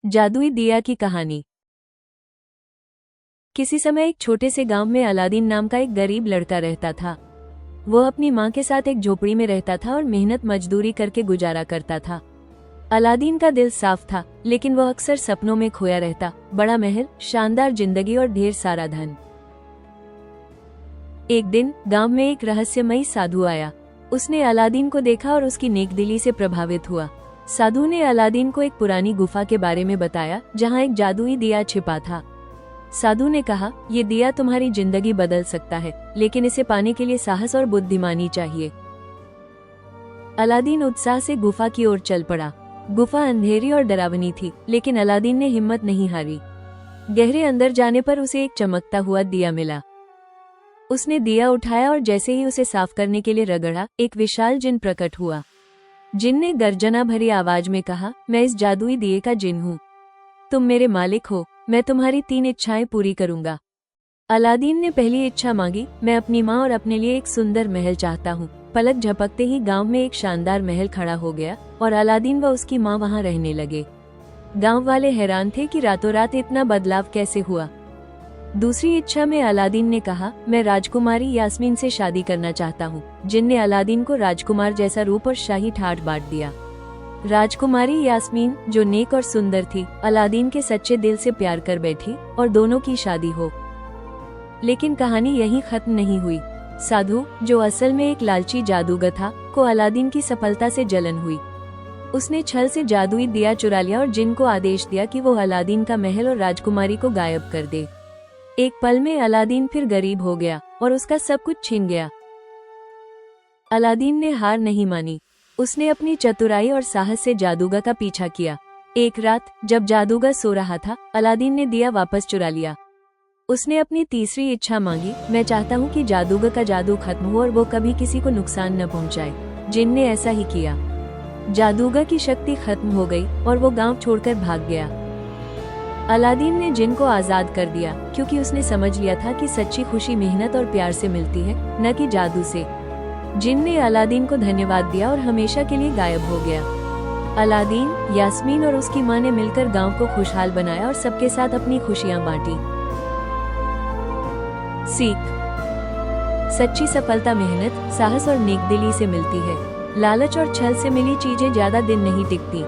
जादुई दिया की कहानी। किसी समय एक छोटे से गांव में अलादीन नाम का एक गरीब लड़का रहता था। वो अपनी माँ के साथ एक झोपड़ी में रहता था और मेहनत मजदूरी करके गुजारा करता था। अलादीन का दिल साफ था, लेकिन वह अक्सर सपनों में खोया रहता। बड़ा महल, शानदार जिंदगी और ढेर सारा धन। एक दिन गांव में एक रहस्यमयी साधु आया। उसने अलादीन को देखा और उसकी नेकदिली से प्रभावित हुआ। साधु ने अलादीन को एक पुरानी गुफा के बारे में बताया, जहां एक जादुई दिया छिपा था। साधु ने कहा, ये दिया तुम्हारी जिंदगी बदल सकता है, लेकिन इसे पाने के लिए साहस और बुद्धिमानी चाहिए। अलादीन उत्साह से गुफा की ओर चल पड़ा। गुफा अंधेरी और डरावनी थी, लेकिन अलादीन ने हिम्मत नहीं हारी। गहरे अंदर जाने पर उसे एक चमकता हुआ दिया मिला। उसने दिया उठाया और जैसे ही उसे साफ करने के लिए रगड़ा, एक विशाल जिन प्रकट हुआ। जिन ने गर्जना भरी आवाज में कहा, मैं इस जादुई दिए का जिन हूँ। तुम मेरे मालिक हो, मैं तुम्हारी 3 इच्छाएं पूरी करूंगा। अलादीन ने पहली इच्छा मांगी, मैं अपनी माँ और अपने लिए एक सुंदर महल चाहता हूँ। पलक झपकते ही गांव में एक शानदार महल खड़ा हो गया और अलादीन व उसकी माँ वहां रहने लगे। गांव वाले हैरान थे कि रातों रात इतना बदलाव कैसे हुआ। दूसरी इच्छा में अलादीन ने कहा, मैं राजकुमारी यास्मीन से शादी करना चाहता हूँ। जिन ने अलादीन को राजकुमार जैसा रूप और शाही ठाठ बांट दिया। राजकुमारी यास्मीन, जो नेक और सुंदर थी, अलादीन के सच्चे दिल से प्यार कर बैठी और दोनों की शादी हो। लेकिन कहानी यहीं खत्म नहीं हुई। साधु, जो असल में एक लालची जादूगर था, को अलादीन की सफलता से जलन हुई। उसने छल से जादुई दिया चुरा लिया और जिन को आदेश दिया कि वो अलादीन का महल और राजकुमारी को गायब कर दे। एक पल में अलादीन फिर गरीब हो गया और उसका सब कुछ छिन गया। अलादीन ने हार नहीं मानी। उसने अपनी चतुराई और साहस से जादूगर का पीछा किया। एक रात जब जादूगर सो रहा था, अलादीन ने दिया वापस चुरा लिया। उसने अपनी तीसरी इच्छा मांगी, मैं चाहता हूँ कि जादूगर का जादू खत्म हो और वो कभी किसी को नुकसान न पहुँचाए। जिन ने ऐसा ही किया। जादूगर की शक्ति खत्म हो गई और वो गांव छोड़कर भाग गया। अलादीन ने जिन को आजाद कर दिया, क्योंकि उसने समझ लिया था कि सच्ची खुशी मेहनत और प्यार से मिलती है, न कि जादू से। जिन ने अलादीन को धन्यवाद दिया और हमेशा के लिए गायब हो गया। अलादीन, यास्मीन और उसकी माँ ने मिलकर गांव को खुशहाल बनाया और सबके साथ अपनी खुशियां बांटी। सीख: सच्ची सफलता मेहनत, साहस और नेकदिली से मिलती है। लालच और छल से मिली चीजें ज्यादा दिन नहीं टिकती।